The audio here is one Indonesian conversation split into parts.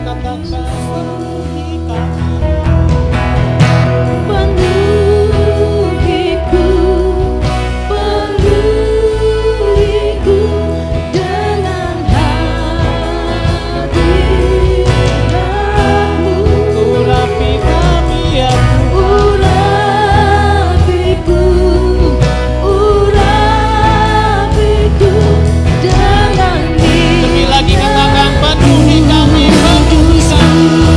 katakan penuhi kami. Penuhiku, penuhiku dengan hadiratmu. Urapi kami ya Tuhan. Urapiku dengan Lebih lagi katakan penuhi kami, penuhi kami.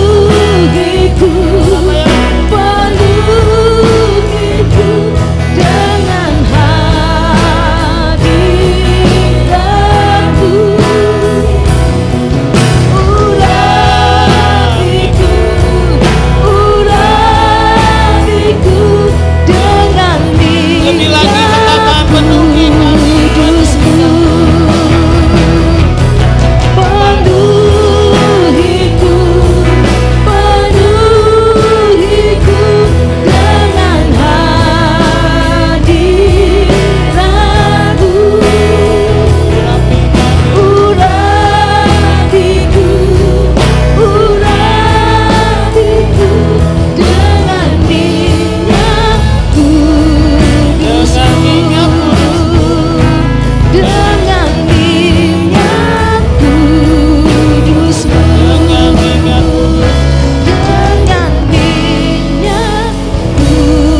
penuhiku, penuhiku dengan hadiratmu. Urapiku, urapiku dengan Lebih lagi katakan penuhi kami, kudusmu. Penuhiku, penuhiku dengan hadiratmu. Urapiku, urapiku dengan minyak kudusmu. Dengan minyak kudusmu. dengan minyak. Dengan minyak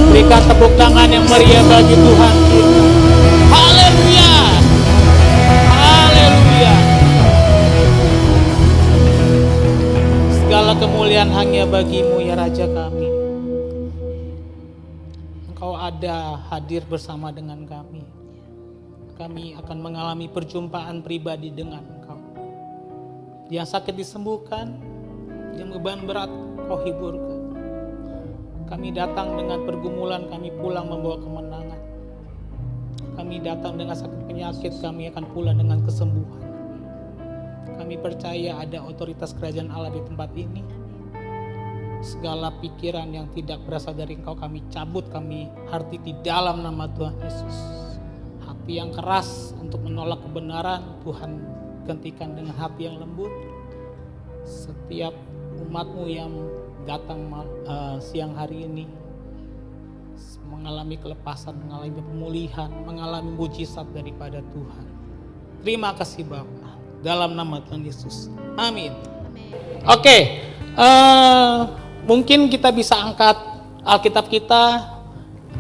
Berikan tepuk tangan yang meriah bagi Tuhan kita. Haleluya. Haleluya. Segala kemuliaan hanya bagimu ya Raja kami. Engkau ada hadir bersama dengan kami. Kami akan mengalami perjumpaan pribadi dengan Engkau. Yang sakit disembuhkan, yang beban berat Kau hiburkan. Kami datang dengan pergumulan, kami pulang membawa kemenangan. Kami datang dengan sakit penyakit, kami akan pulang dengan kesembuhan. Kami percaya ada otoritas kerajaan Allah di tempat ini. Segala pikiran yang tidak berasal dari Engkau kami cabut, kami harti di dalam nama Tuhan Yesus. Hati yang keras untuk menolak kebenaran, Tuhan gantikan dengan hati yang lembut. Setiap umat-Mu yang datang siang hari ini mengalami kelepasan, mengalami pemulihan, mengalami mujizat daripada Tuhan. Terima kasih Bapa, dalam nama Tuhan Yesus. Amin. Oke, mungkin kita bisa angkat Alkitab kita.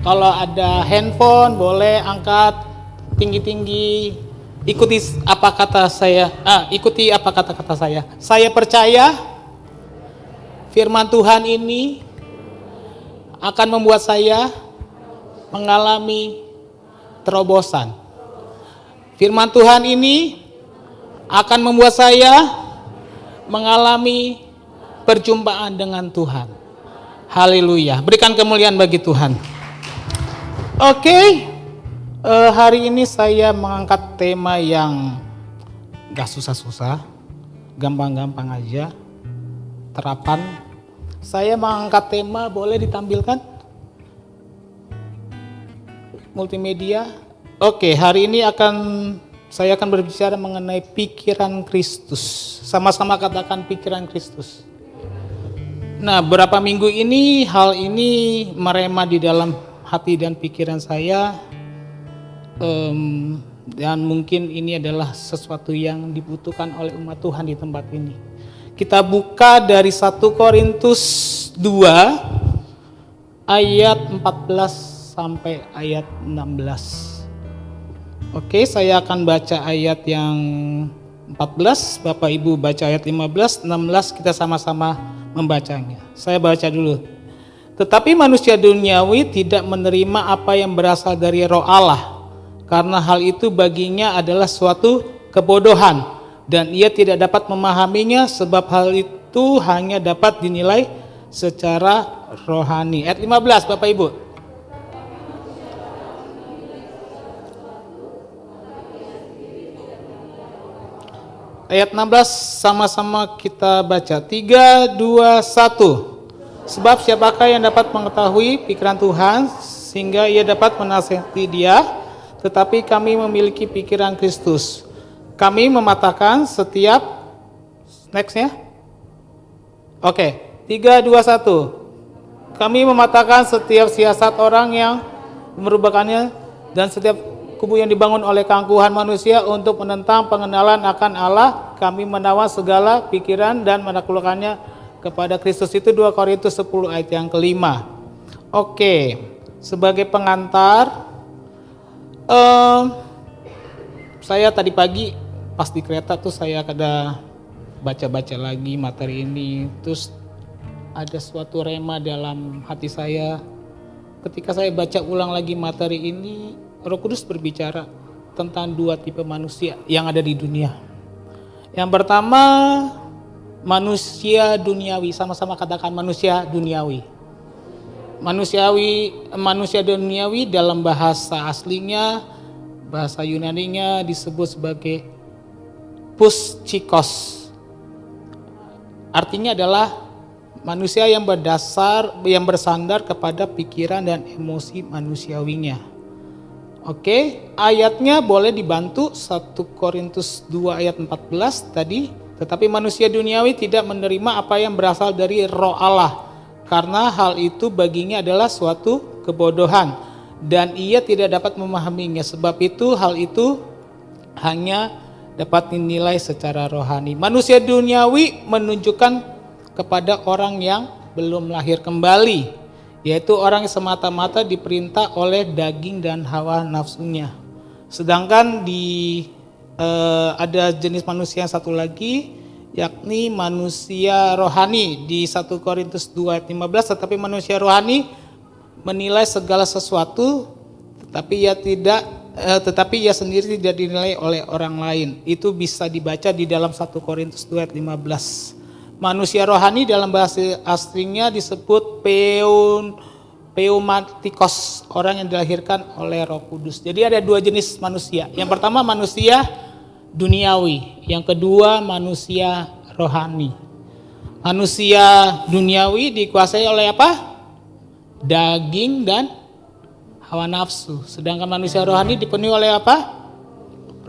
Kalau ada handphone boleh angkat tinggi-tinggi. Ikuti apa kata saya. Ikuti apa kata-kata saya. Saya percaya firman Tuhan ini akan membuat saya mengalami terobosan. Firman Tuhan ini akan membuat saya mengalami perjumpaan dengan Tuhan. Haleluya. Berikan kemuliaan bagi Tuhan. Oke. Hari ini saya mengangkat tema yang gak susah-susah, gampang-gampang aja. Terapan. Saya mengangkat tema, boleh ditampilkan? Multimedia. Oke, hari ini saya akan berbicara mengenai pikiran Kristus. Sama-sama katakan pikiran Kristus. Nah, beberapa minggu ini hal ini merema di dalam hati dan pikiran saya. Dan mungkin ini adalah sesuatu yang dibutuhkan oleh umat Tuhan di tempat ini. Kita buka dari 1 Korintus 2 ayat 14 sampai ayat 16. Oke, saya akan baca ayat yang 14, Bapak Ibu baca ayat 15, 16 kita sama-sama membacanya. Saya baca dulu. Tetapi manusia duniawi tidak menerima apa yang berasal dari Roh Allah, karena hal itu baginya adalah suatu kebodohan, dan ia tidak dapat memahaminya sebab hal itu hanya dapat dinilai secara rohani. Ayat 15 Bapak Ibu. Ayat 16 sama-sama kita baca. 3, 2, 1. Sebab siapakah yang dapat mengetahui pikiran Tuhan sehingga ia dapat menasihati dia? Tetapi kami memiliki pikiran Kristus. Kami mematahkan setiap, next-nya. Oke, 3, 2, 1. Kami mematahkan setiap siasat orang yang merupakannya dan setiap kubu yang dibangun oleh keangkuhan manusia untuk menentang pengenalan akan Allah. Kami menawan segala pikiran dan menaklukkannya kepada Kristus. Itu 2 Korintus 10 ayat yang kelima. Oke, sebagai pengantar, saya tadi pagi pas di kereta tuh saya ada baca-baca lagi materi ini, terus ada suatu rema dalam hati saya. Ketika saya baca ulang lagi materi ini, Roh Kudus berbicara tentang 2 tipe manusia yang ada di dunia. Yang pertama, manusia duniawi, sama-sama katakan manusia duniawi. Manusia duniawi dalam bahasa aslinya, bahasa Yunaninya disebut sebagai puschikos. Artinya adalah manusia yang bersandar kepada pikiran dan emosi manusiawinya. Oke, ayatnya boleh dibantu 1 Korintus 2 ayat 14 tadi. Tetapi manusia duniawi tidak menerima apa yang berasal dari Roh Allah, karena hal itu baginya adalah suatu kebodohan dan ia tidak dapat memahaminya. Sebab itu hal itu hanya dapat dinilai secara rohani. Manusia duniawi menunjukkan kepada orang yang belum lahir kembali, yaitu orang yang semata-mata diperintah oleh daging dan hawa nafsunya. Sedangkan ada jenis manusia yang satu lagi, yakni manusia rohani di 1 Korintus 2 ayat 15. Tetapi manusia rohani menilai segala sesuatu, tetapi ia sendiri tidak dinilai oleh orang lain. Itu bisa dibaca di dalam 1 Korintus 2 ayat 15. Manusia rohani dalam bahasa aslinya disebut pneumatikos, orang yang dilahirkan oleh Roh Kudus. Jadi ada 2 jenis manusia. Yang pertama manusia duniawi, yang kedua manusia rohani. Manusia duniawi dikuasai oleh apa? Daging dan hawa nafsu. Sedangkan manusia rohani dipenuhi oleh apa?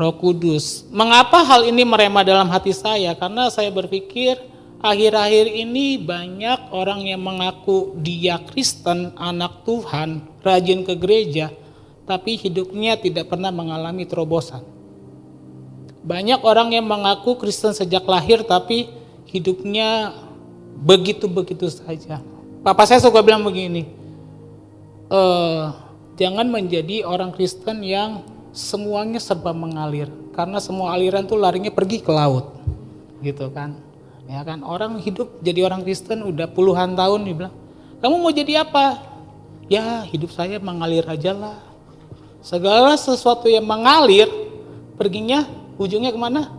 Roh Kudus. Mengapa hal ini merema dalam hati saya? Karena saya berpikir akhir-akhir ini banyak orang yang mengaku dia Kristen, anak Tuhan, rajin ke gereja, tapi hidupnya tidak pernah mengalami terobosan. Banyak orang yang mengaku Kristen sejak lahir, tapi hidupnya begitu-begitu saja. Papa saya suka bilang begini, jangan menjadi orang Kristen yang semuanya serba mengalir, karena semua aliran tuh larinya pergi ke laut, gitu kan. Ya kan, orang hidup jadi orang Kristen udah puluhan tahun, dibilang, kamu mau jadi apa? Ya hidup saya mengalir aja lah. Segala sesuatu yang mengalir, perginya ujungnya kemana?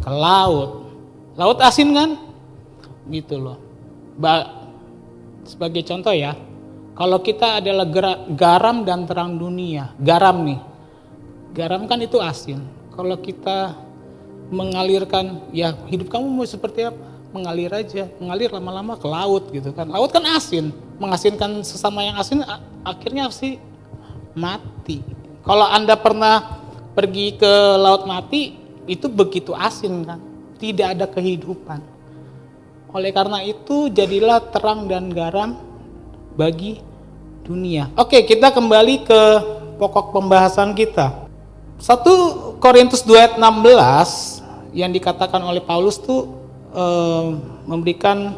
Ke laut. Laut asin kan? Gitu loh. Sebagai contoh ya, kalau kita adalah garam dan terang dunia, garam nih. Garam kan itu asin. Kalau kita mengalirkan, ya hidup kamu mau seperti apa? Mengalir aja, mengalir lama-lama ke laut gitu kan. Laut kan asin, mengasinkan sesama yang asin, akhirnya sih mati. Kalau Anda pernah pergi ke laut mati, itu begitu asin kan, tidak ada kehidupan. Oleh karena itu jadilah terang dan garam bagi dunia. Oke, kita kembali ke pokok pembahasan kita. 1 Korintus 2 ayat 16 yang dikatakan oleh Paulus tuh memberikan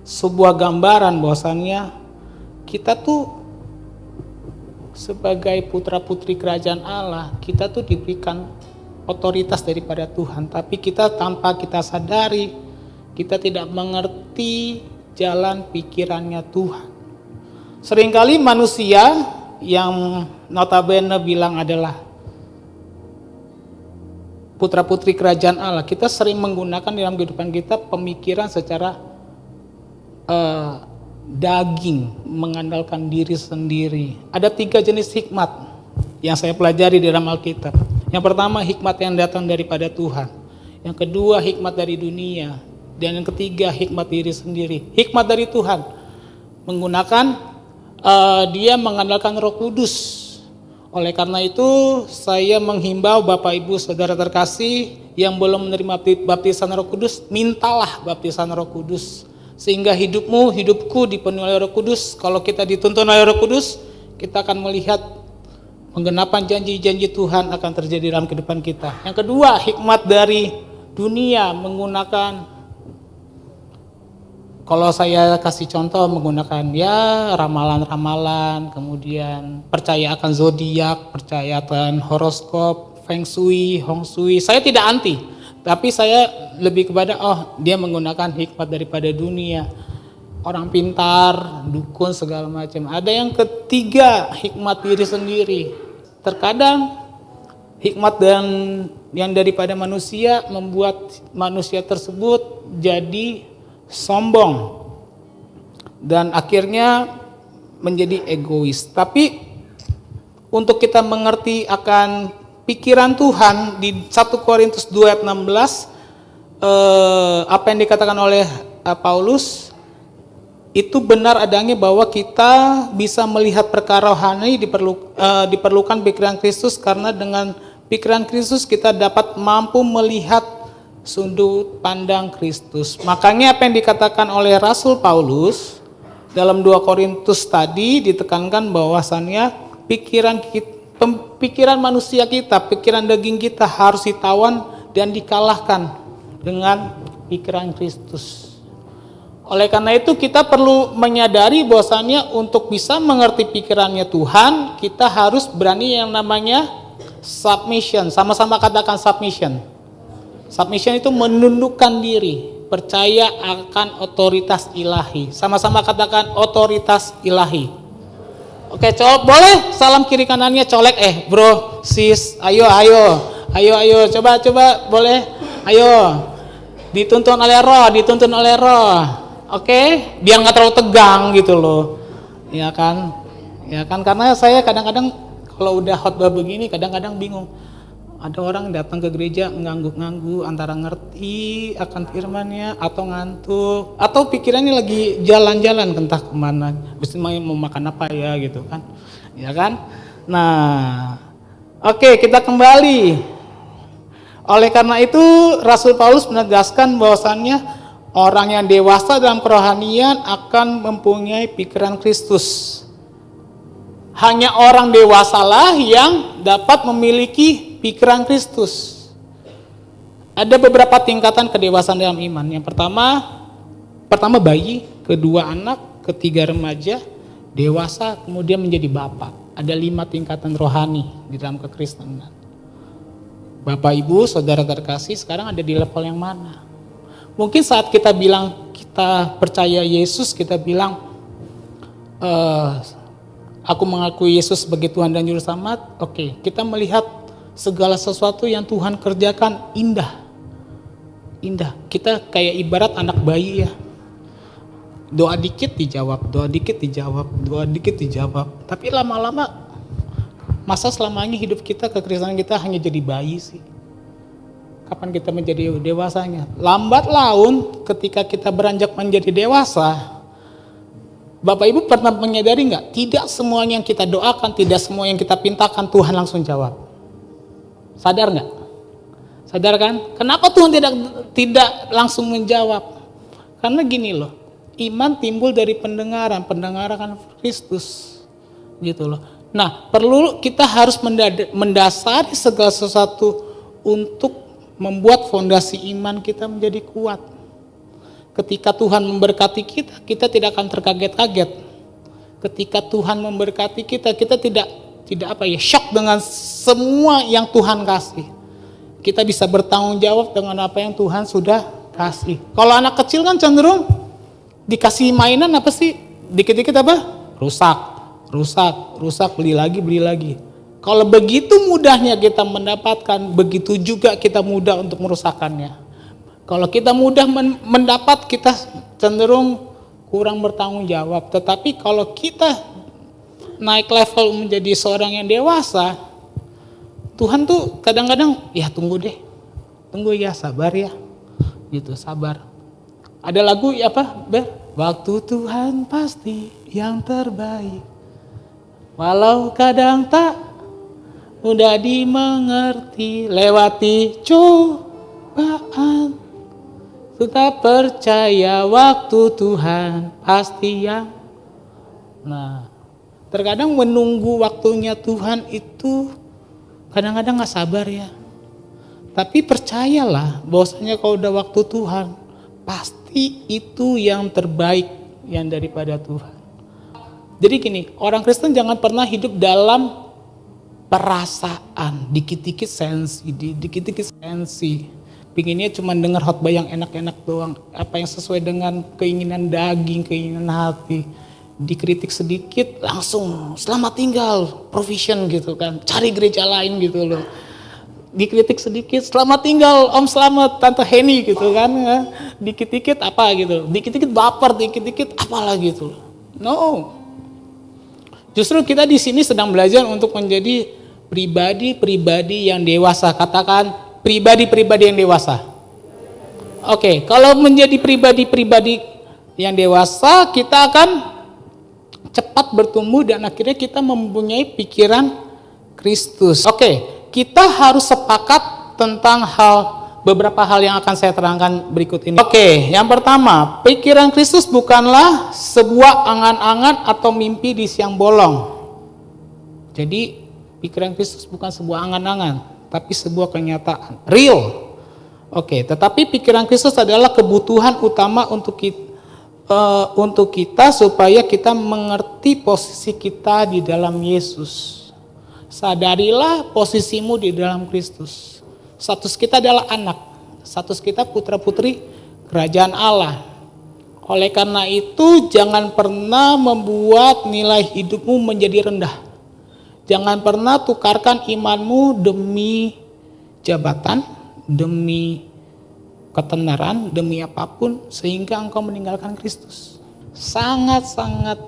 sebuah gambaran bahwasannya kita tuh sebagai putra-putri kerajaan Allah, kita tuh diberikan otoritas daripada Tuhan, tapi kita tanpa kita sadari, kita tidak mengerti jalan pikirannya Tuhan. Seringkali manusia yang notabene bilang adalah putra-putri kerajaan Allah, kita sering menggunakan dalam kehidupan kita pemikiran secara daging, mengandalkan diri sendiri. Ada 3 jenis hikmat yang saya pelajari dalam Alkitab. Yang pertama, hikmat yang datang daripada Tuhan. Yang kedua, hikmat dari dunia. Dan yang ketiga, hikmat diri sendiri. Hikmat dari Tuhan menggunakan dia mengandalkan Roh Kudus Oleh karena itu, saya menghimbau Bapak Ibu Saudara terkasih yang belum menerima baptisan Roh Kudus, mintalah baptisan Roh Kudus. Sehingga hidupku dipenuhi oleh Roh Kudus. Kalau kita dituntun oleh Roh Kudus, kita akan melihat penggenapan janji-janji Tuhan akan terjadi dalam kehidupan kita. Yang kedua, hikmat dari dunia menggunakan, kalau saya kasih contoh, menggunakan ya ramalan-ramalan, kemudian percaya akan zodiak, percaya akan horoskop, feng shui, hong shui. Saya tidak anti, tapi saya lebih kepada dia menggunakan hikmat daripada dunia. Orang pintar, dukun segala macam. Ada yang ketiga, hikmat diri sendiri. Terkadang hikmat dan yang daripada manusia membuat manusia tersebut jadi sombong dan akhirnya menjadi egois. Tapi untuk kita mengerti akan pikiran Tuhan di 1 Korintus 2 ayat 16, apa yang dikatakan oleh Paulus itu benar adanya, bahwa kita bisa melihat perkara rohani, diperlukan pikiran Kristus, karena dengan pikiran Kristus kita dapat mampu melihat sudut pandang Kristus. Makanya apa yang dikatakan oleh Rasul Paulus dalam 2 Korintus tadi ditekankan bahwasannya pikiran manusia kita, pikiran daging kita harus ditawan dan dikalahkan dengan pikiran Kristus. Oleh karena itu kita perlu menyadari bahwasannya untuk bisa mengerti pikirannya Tuhan, kita harus berani yang namanya submission. Sama-sama katakan submission. Submission itu menundukkan diri, percaya akan otoritas ilahi. Sama-sama katakan otoritas ilahi. Oke, boleh salam kiri kanannya colek, bro, sis, ayo, coba, boleh, ayo, dituntun oleh roh. Oke, biar nggak terlalu tegang gitu loh, ya kan, karena saya kadang-kadang kalau udah khotbah begini kadang-kadang bingung. Ada orang datang ke gereja ngangguk-ngangguk, antara ngerti akan firman-Nya atau ngantuk, atau pikirannya lagi jalan-jalan entah kemana, mesti mau makan apa ya gitu kan, ya kan. Nah, oke, kita kembali. Oleh karena itu Rasul Paulus menegaskan bahwasannya orang yang dewasa dalam kerohanian akan mempunyai pikiran Kristus. Hanya orang dewasalah yang dapat memiliki pikiran Kristus. Ada beberapa tingkatan kedewasaan dalam iman. Yang pertama bayi, kedua anak, ketiga remaja, dewasa, kemudian menjadi bapak. Ada 5 tingkatan rohani di dalam kekristenan. Bapak, Ibu, Saudara terkasih, sekarang ada di level yang mana? Mungkin saat kita bilang kita percaya Yesus, kita bilang aku mengakui Yesus sebagai Tuhan dan Juru Selamat. Oke, kita melihat segala sesuatu yang Tuhan kerjakan indah. Kita kayak ibarat anak bayi ya. Doa dikit dijawab. Tapi lama-lama, masa selamanya hidup kita, kekristenan kita hanya jadi bayi sih? Kapan kita menjadi dewasanya? Lambat laun ketika kita beranjak menjadi dewasa. Bapak Ibu pernah menyadari nggak? Tidak semua yang kita doakan, tidak semua yang kita pintakan Tuhan langsung jawab. Sadar nggak? Sadar kan? Kenapa Tuhan tidak langsung menjawab? Karena gini loh, iman timbul dari pendengaran kan Kristus, gitu loh. Nah, kita harus mendasari segala sesuatu untuk membuat fondasi iman kita menjadi kuat. Ketika Tuhan memberkati kita, kita tidak akan terkaget-kaget. Ketika Tuhan memberkati kita, kita tidak shock dengan semua yang Tuhan kasih. Kita bisa bertanggung jawab dengan apa yang Tuhan sudah kasih. Kalau anak kecil kan cenderung dikasih mainan apa sih? Dikit-dikit apa? Rusak, beli lagi. Kalau begitu mudahnya kita mendapatkan, begitu juga kita mudah untuk merusakkannya. Kalau kita mudah mendapat, kita cenderung kurang bertanggung jawab. Tetapi kalau kita naik level menjadi seorang yang dewasa, Tuhan tuh kadang-kadang, ya tunggu ya, sabar ya, gitu, sabar. Ada lagu waktu Tuhan pasti yang terbaik, walau kadang tak mudah dimengerti, lewati cobaan. Tetap percaya waktu Tuhan pasti yang. Nah, terkadang menunggu waktunya Tuhan itu kadang-kadang gak sabar ya. Tapi percayalah bahwasanya kalau udah waktu Tuhan, pasti itu yang terbaik yang daripada Tuhan. Jadi gini, orang Kristen jangan pernah hidup dalam perasaan, dikit-dikit sensi, dikit-dikit sensi. Pinginnya cuma dengar khotbah yang enak-enak doang, apa yang sesuai dengan keinginan daging, keinginan hati. Dikritik sedikit langsung selamat tinggal, provision gitu kan, cari gereja lain gitu loh. Dikritik sedikit selamat tinggal Om Slamet, Tante Heni gitu kan, dikit-dikit apa gitu, dikit-dikit baper, dikit-dikit apalah gitu. No, justru kita di sini sedang belajar untuk menjadi pribadi-pribadi yang dewasa. Katakan pribadi-pribadi yang dewasa. Oke, kalau menjadi pribadi-pribadi yang dewasa, kita akan cepat bertumbuh dan akhirnya kita mempunyai pikiran Kristus. Oke, kita harus sepakat tentang beberapa hal yang akan saya terangkan berikut ini. Oke, yang pertama, pikiran Kristus bukanlah sebuah angan-angan atau mimpi di siang bolong. Jadi, pikiran Kristus bukan sebuah angan-angan, tapi sebuah kenyataan, real. Oke, tetapi pikiran Kristus adalah kebutuhan utama untuk kita supaya kita mengerti posisi kita di dalam Yesus. Sadarilah posisimu di dalam Kristus. Status kita adalah anak, status kita putra-putri kerajaan Allah. Oleh karena itu, jangan pernah membuat nilai hidupmu menjadi rendah. Jangan pernah tukarkan imanmu demi jabatan, demi ketenaran, demi apapun, sehingga engkau meninggalkan Kristus. Sangat-sangat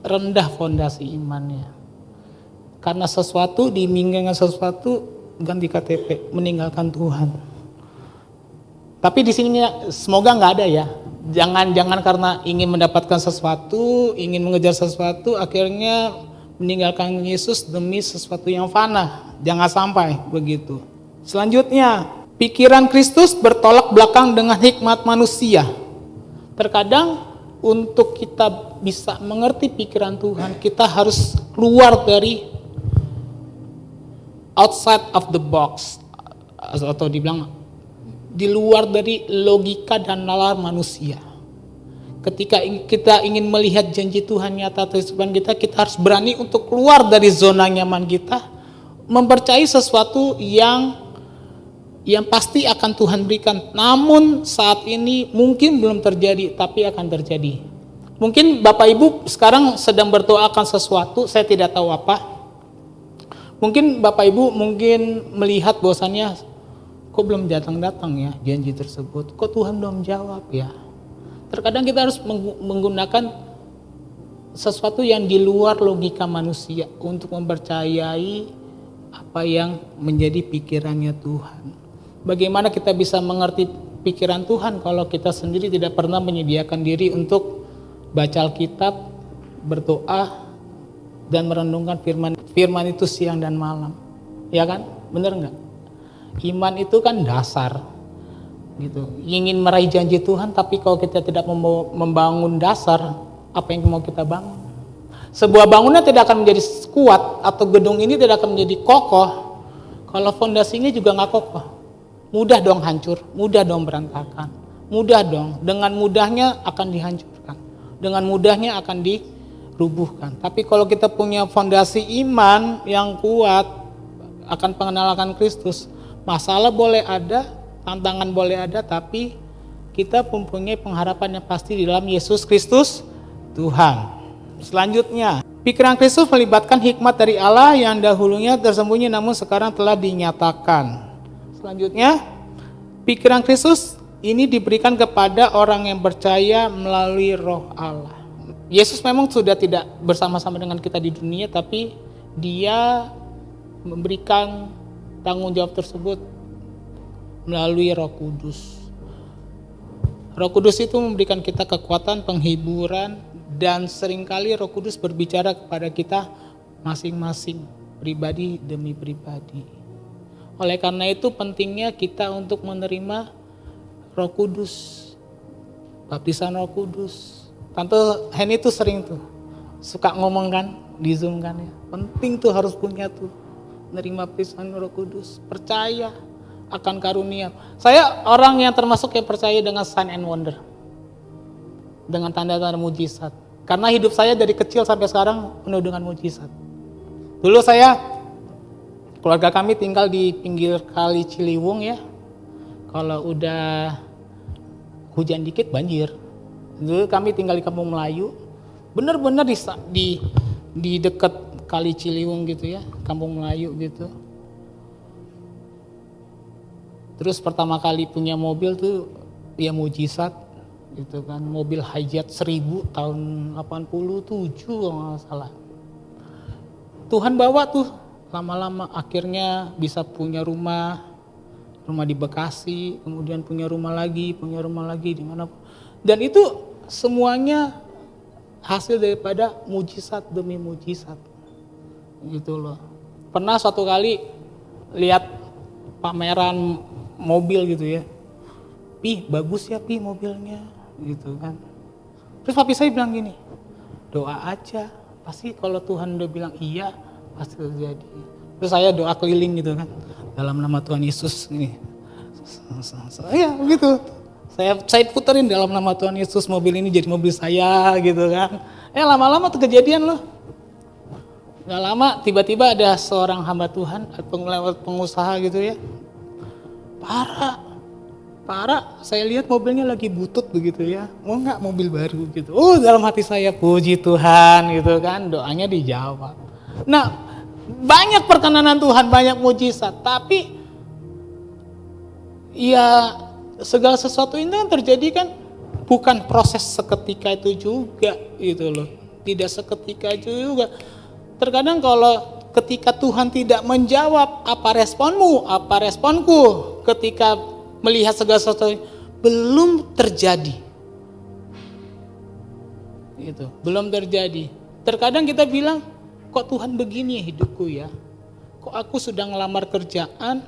rendah fondasi imannya. Karena sesuatu, diinginkan sesuatu, ganti KTP, meninggalkan Tuhan. Tapi di sini semoga nggak ada ya. Jangan karena ingin mendapatkan sesuatu, ingin mengejar sesuatu, akhirnya meninggalkan Yesus demi sesuatu yang fana. Jangan sampai begitu. Selanjutnya, pikiran Kristus bertolak belakang dengan hikmat manusia. Terkadang untuk kita bisa mengerti pikiran Tuhan, kita harus keluar dari outside of the box, atau dibilang di luar dari logika dan nalar manusia. Ketika kita ingin melihat janji Tuhan nyata atas kehidupan kita, kita harus berani untuk keluar dari zona nyaman kita, mempercayai sesuatu yang pasti akan Tuhan berikan. Namun saat ini mungkin belum terjadi, tapi akan terjadi. Mungkin Bapak Ibu sekarang sedang berdoa akan sesuatu, saya tidak tahu apa. Mungkin Bapak Ibu melihat bahwasannya, kok belum datang-datang ya janji tersebut, kok Tuhan belum jawab ya. Terkadang kita harus menggunakan sesuatu yang di luar logika manusia untuk mempercayai apa yang menjadi pikirannya Tuhan. Bagaimana kita bisa mengerti pikiran Tuhan kalau kita sendiri tidak pernah menyediakan diri untuk baca Alkitab, berdoa, dan merenungkan firman itu siang dan malam. Ya kan? Bener nggak? Iman itu kan dasar. Gitu. Ingin meraih janji Tuhan, tapi kalau kita tidak membangun dasar, apa yang mau kita bangun? Sebuah bangunan tidak akan menjadi kuat, atau gedung ini tidak akan menjadi kokoh kalau fondasinya juga nggak kokoh. Mudah dong hancur, mudah dong berantakan, mudah dong, dengan mudahnya akan dihancurkan, dengan mudahnya akan dirubuhkan. Tapi kalau kita punya fondasi iman yang kuat akan pengenalan Kristus, masalah boleh ada, tantangan boleh ada, tapi kita mempunyai pengharapan yang pasti di dalam Yesus Kristus Tuhan. Selanjutnya, pikiran Kristus melibatkan hikmat dari Allah yang dahulunya tersembunyi namun sekarang telah dinyatakan. Selanjutnya, pikiran Kristus ini diberikan kepada orang yang percaya melalui Roh Allah. Yesus memang sudah tidak bersama-sama dengan kita di dunia, tapi Dia memberikan tanggung jawab tersebut melalui Roh Kudus. Roh Kudus itu memberikan kita kekuatan, penghiburan, dan seringkali Roh Kudus berbicara kepada kita masing-masing. pribadi demi pribadi. Oleh karena itu pentingnya kita untuk menerima Roh Kudus, baptisan Roh Kudus. Tante Henny tuh sering tuh suka ngomong kan di Zoom kan ya. Penting tuh harus punya tuh menerima baptisan Roh Kudus, percaya akan karunia. Saya orang yang termasuk yang percaya dengan sign and wonder, dengan tanda-tanda mujizat. Karena hidup saya dari kecil sampai sekarang penuh dengan mujizat. Dulu keluarga kami tinggal di pinggir kali Ciliwung ya. Kalau udah hujan dikit banjir. Dulu kami tinggal di Kampung Melayu. Benar-benar di dekat kali Ciliwung gitu ya, Kampung Melayu gitu. Terus pertama kali punya mobil tuh ya mujizat gitu kan, mobil Hijet 1000 tahun 87 kalau nggak salah. Tuhan bawa tuh lama-lama akhirnya bisa punya rumah di Bekasi, kemudian punya rumah lagi di mana. Dan itu semuanya hasil daripada mujizat demi mujizat. Gitu loh. Pernah suatu kali lihat pameran mobil gitu ya. Pi, bagus ya Pi mobilnya gitu kan. Terus papi saya bilang gini, doa aja, pasti kalau Tuhan udah bilang iya pasti terjadi. Terus saya doa keliling gitu kan, dalam nama Tuhan Yesus ini. Ya begitu. Saya puterin dalam nama Tuhan Yesus, mobil ini jadi mobil saya gitu kan. Lama-lama tuh kejadian loh. Gak lama tiba-tiba ada seorang hamba Tuhan atau pengusaha gitu ya. Parah, saya lihat mobilnya lagi butut begitu ya. Mau nggak mobil baru gitu. Dalam hati saya puji Tuhan gitu kan, doanya dijawab. Nah, banyak perkenanan Tuhan, banyak mujizat, tapi ya segala sesuatu ini kan terjadi kan bukan proses seketika itu juga gitu loh. Tidak seketika itu juga. Terkadang kalau ketika Tuhan tidak menjawab, apa responmu, apa responku ketika melihat segala sesuatu belum terjadi. Gitu, belum terjadi. Terkadang kita bilang, kok Tuhan begini hidupku ya? Kok aku sudah ngelamar kerjaan,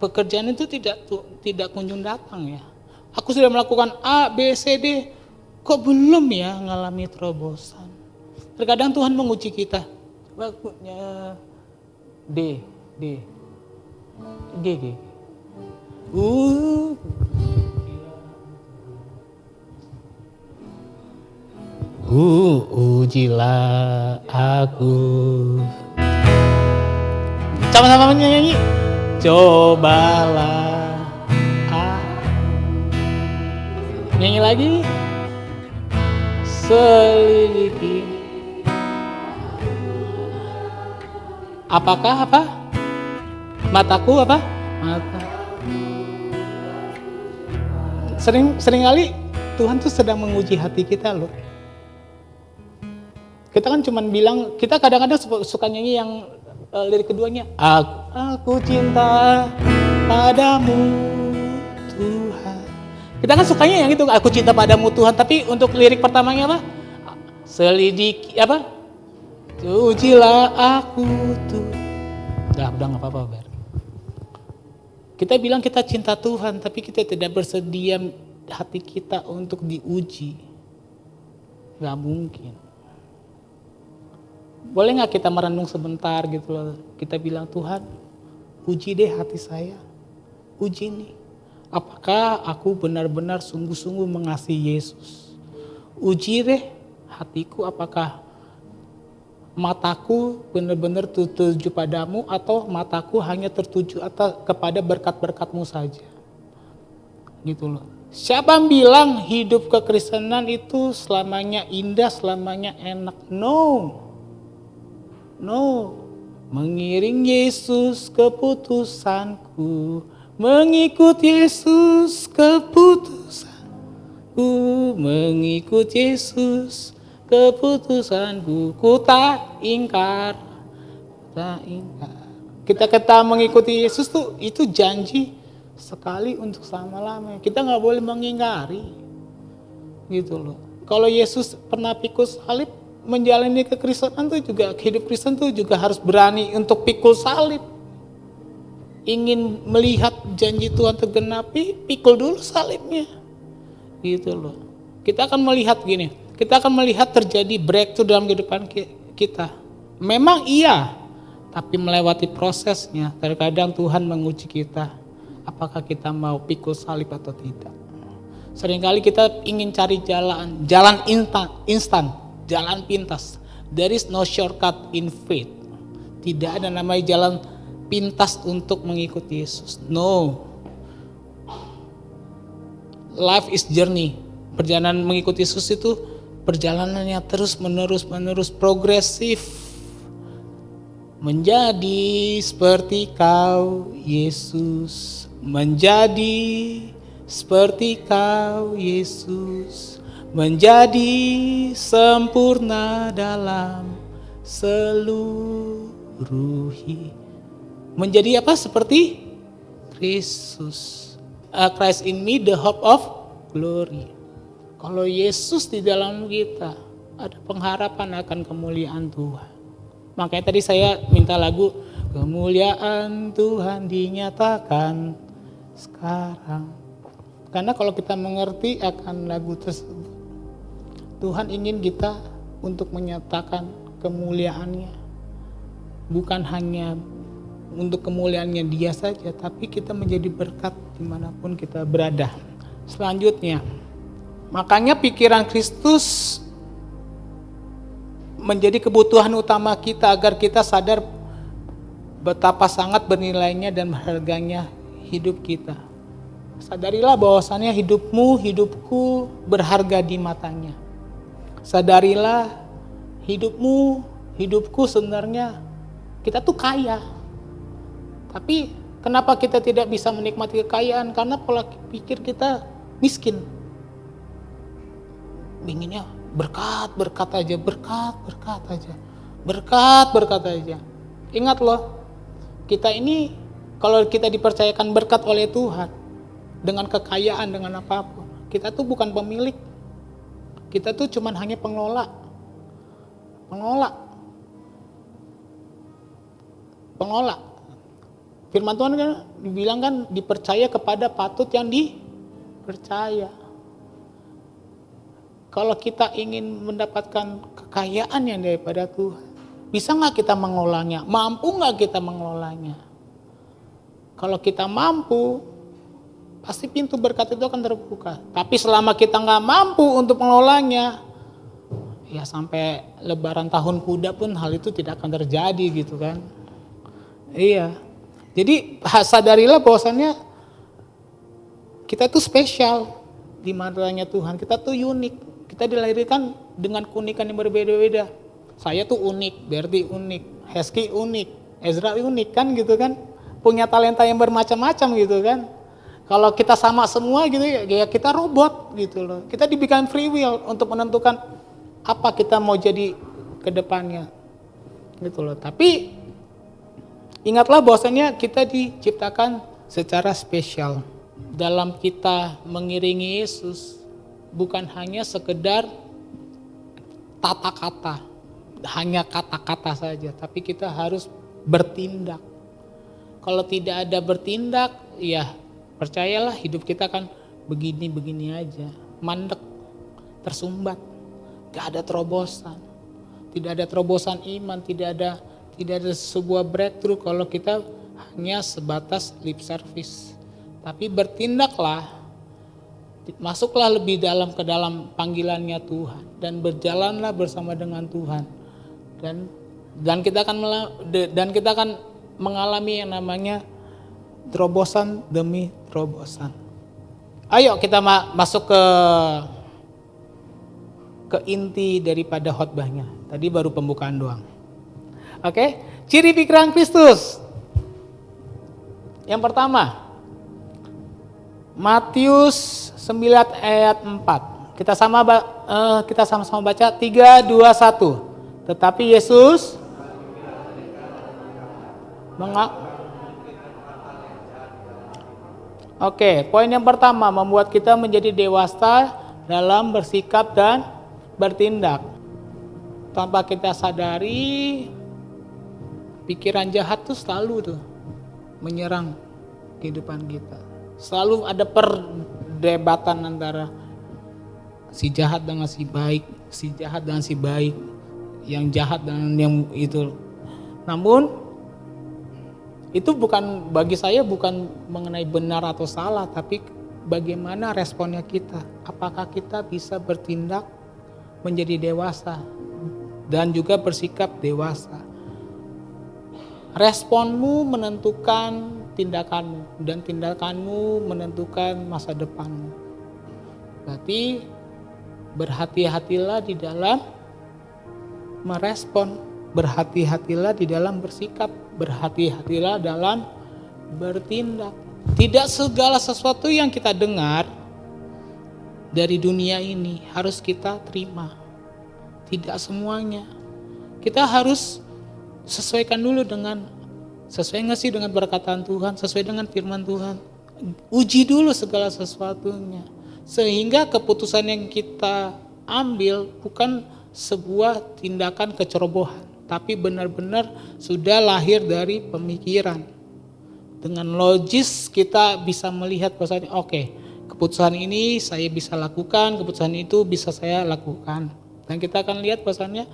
pekerjaan itu tidak kunjung datang ya? Aku sudah melakukan A, B, C, D, kok belum ya ngalami terobosan? Terkadang Tuhan menguji kita. Waktunya D. Ujilah aku. Sama-sama nyanyi. Cobalah nyanyi lagi. Selidiki. Apakah apa? Mataku apa? Mata. Sering kali Tuhan tuh sedang menguji hati kita loh. Kita kan cuman bilang, kita kadang-kadang suka nyanyi yang lirik keduanya. Aku cinta padamu Tuhan. Kita kan sukanya yang itu, aku cinta padamu Tuhan. Tapi untuk lirik pertamanya apa? Selidiki apa? Ujilah aku tuh. Udah gak apa-apa Ber. Kita bilang kita cinta Tuhan, tapi kita tidak bersedia hati kita untuk diuji. Gak mungkin. Boleh gak kita merenung sebentar gitu loh. Kita bilang, Tuhan uji deh hati saya. Uji nih. Apakah aku benar-benar sungguh-sungguh mengasihi Yesus? Uji deh hatiku, apakah mataku benar-benar tertuju padamu atau mataku hanya tertuju kepada berkat-berkatmu saja. Gitu loh. Siapa yang bilang hidup kekristenan itu selamanya indah, selamanya enak? No. Mengiring Yesus keputusanku, mengikut Yesus keputusanku, mengikut Yesus keputusanku, ku tak ingkar. Kita mengikuti Yesus tuh itu janji sekali untuk selama-lamanya. Kita nggak boleh mengingkari, gitu loh. Kalau Yesus pernah pikul salib, menjalani kekristenan tuh juga, hidup Kristen tuh juga harus berani untuk pikul salib. Ingin melihat janji Tuhan tergenapi, pikul dulu salibnya. Gitu loh. Kita akan melihat gini, kita akan melihat terjadi breakthrough dalam kehidupan kita. Memang iya, tapi melewati prosesnya. Terkadang Tuhan menguji kita, apakah kita mau pikul salib atau tidak. Seringkali kita ingin cari jalan instan, jalan pintas. There is no shortcut in faith. Tidak ada namanya jalan pintas untuk mengikuti Yesus. No. Life is journey. Perjalanan mengikuti Yesus itu perjalanannya terus menerus progresif. Menjadi seperti Kau, Yesus. Menjadi seperti Kau, Yesus. Menjadi sempurna dalam seluruh hidup. Menjadi apa? Seperti Kristus. Christ in me, the hope of glory. Kalau Yesus di dalam kita, ada pengharapan akan kemuliaan Tuhan. Makanya tadi saya minta lagu, kemuliaan Tuhan dinyatakan sekarang. Karena kalau kita mengerti akan lagu tersebut, Tuhan ingin kita untuk menyatakan kemuliaannya. Bukan hanya untuk kemuliaannya Dia saja, tapi kita menjadi berkat dimanapun kita berada. Selanjutnya, makanya pikiran Kristus menjadi kebutuhan utama kita agar kita sadar betapa sangat bernilainya dan berharganya hidup kita. Sadarilah bahwasannya hidupmu, hidupku berharga di matanya. Sadarilah hidupmu, hidupku sebenarnya kita tuh kaya. Tapi kenapa kita tidak bisa menikmati kekayaan? Karena pola pikir kita miskin. Inginnya berkat aja, berkat aja. Ingat loh, kita ini kalau kita dipercayakan berkat oleh Tuhan, dengan kekayaan, dengan apapun, kita tuh bukan pemilik. Kita tuh cuman hanya pengelola. Firman Tuhan kan dibilang kan dipercaya kepada patut yang dipercaya. Kalau kita ingin mendapatkan kekayaan yang daripada Tuhan, bisa nggak kita mengelolanya? Mampu nggak kita mengelolanya? Kalau kita mampu, pasti pintu berkat itu akan terbuka. Tapi selama kita nggak mampu untuk mengelolanya, ya sampai Lebaran Tahun Kuda pun hal itu tidak akan terjadi gitu kan? Iya. Jadi sadarilah bahwasannya kita tuh spesial di matanya Tuhan. Kita tuh unik. Kita dilahirkan dengan keunikan yang berbeda-beda. Saya tuh unik, Berti unik, Hesky unik, Ezra unik kan gitu kan. Punya talenta yang bermacam-macam gitu kan. Kalau kita sama semua gitu ya kita robot gitu loh. Kita dibikin free will untuk menentukan apa kita mau jadi ke depannya. Gitu loh. Tapi ingatlah bahwasanya kita diciptakan secara spesial. Dalam kita mengiringi Yesus, bukan hanya sekedar tata kata, hanya kata-kata saja, tapi kita harus bertindak. Kalau tidak ada bertindak, ya percayalah hidup kita akan begini-begini aja, mandek, tersumbat, gak ada terobosan. Tidak ada terobosan iman, tidak ada sebuah breakthrough kalau kita hanya sebatas lip service. Tapi bertindaklah, masuklah lebih dalam ke dalam panggilannya Tuhan dan berjalanlah bersama dengan Tuhan. Dan kita akan mengalami yang namanya terobosan demi terobosan. Ayo kita masuk ke inti daripada khotbahnya. Tadi baru pembukaan doang. Oke, ciri pikiran Kristus. Yang pertama, Matius 9 ayat 4. Kita sama-sama baca 3, 2, 1. Tetapi Yesus Oke, poin yang pertama, membuat kita menjadi dewasa dalam bersikap dan bertindak. tanpa kita sadari, pikiran jahat tuh selalu tuh menyerang kehidupan kita. Selalu ada perdebatan antara si jahat dengan si baik, si jahat dengan si baik, yang jahat dengan yang itu. Namun itu bukan, bagi saya bukan mengenai benar atau salah, tapi bagaimana responnya kita. Apakah kita bisa bertindak menjadi dewasa dan juga bersikap dewasa. Responmu menentukan tindakanmu, dan tindakanmu menentukan masa depanmu. Berarti berhati-hatilah di dalam merespon, berhati-hatilah di dalam bersikap, berhati-hatilah dalam bertindak. Tidak segala sesuatu yang kita dengar dari dunia ini harus kita terima. Tidak semuanya. Kita harus sesuaikan dulu dengan, sesuai nggak sih dengan perkataan Tuhan, sesuai dengan firman Tuhan. Uji dulu segala sesuatunya. Sehingga keputusan yang kita ambil bukan sebuah tindakan kecerobohan, tapi benar-benar sudah lahir dari pemikiran. Dengan logis kita bisa melihat bahwasanya oke, keputusan ini saya bisa lakukan, keputusan itu bisa saya lakukan. Dan kita akan lihat bahwasanya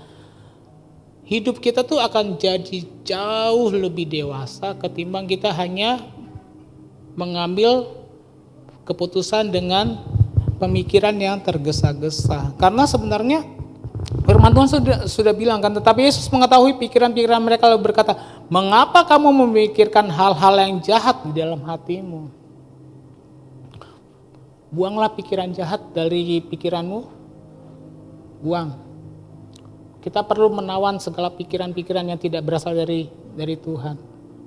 hidup kita tuh akan jadi jauh lebih dewasa ketimbang kita hanya mengambil keputusan dengan pemikiran yang tergesa-gesa. Karena sebenarnya firman Tuhan sudah bilang kan, tetapi Yesus mengetahui pikiran-pikiran mereka lalu berkata, mengapa kamu memikirkan hal-hal yang jahat di dalam hatimu? Buanglah pikiran jahat dari pikiranmu, buang. Kita perlu menawan segala pikiran-pikiran yang tidak berasal dari Tuhan.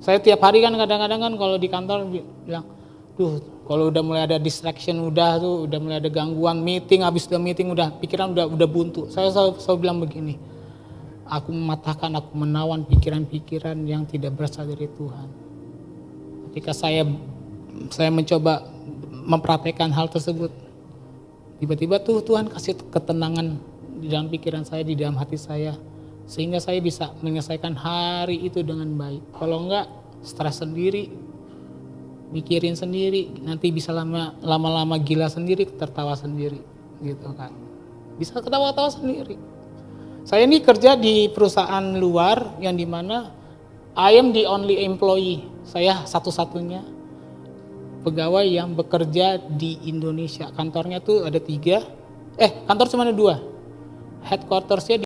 Saya tiap hari kan kadang-kadang kan kalau di kantor bilang, kalau udah mulai ada distraction, udah mulai ada gangguan, meeting, habis udah meeting udah pikiran udah buntu. Saya selalu bilang begini, aku mematahkan, aku menawan pikiran-pikiran yang tidak berasal dari Tuhan. Ketika saya mencoba mempraktekkan hal tersebut, tiba-tiba tuh Tuhan kasih ketenangan di dalam pikiran saya, di dalam hati saya, sehingga saya bisa menyelesaikan hari itu dengan baik. Kalau enggak, stres sendiri, mikirin sendiri, nanti bisa lama-lama gila sendiri, tertawa sendiri, gitu kan. Bisa ketawa-tawa sendiri. Saya ini kerja di perusahaan luar yang dimana I am the only employee. Saya satu-satunya pegawai yang bekerja di Indonesia. Kantornya tuh ada 3, kantor cuma ada 2. Headquartersnya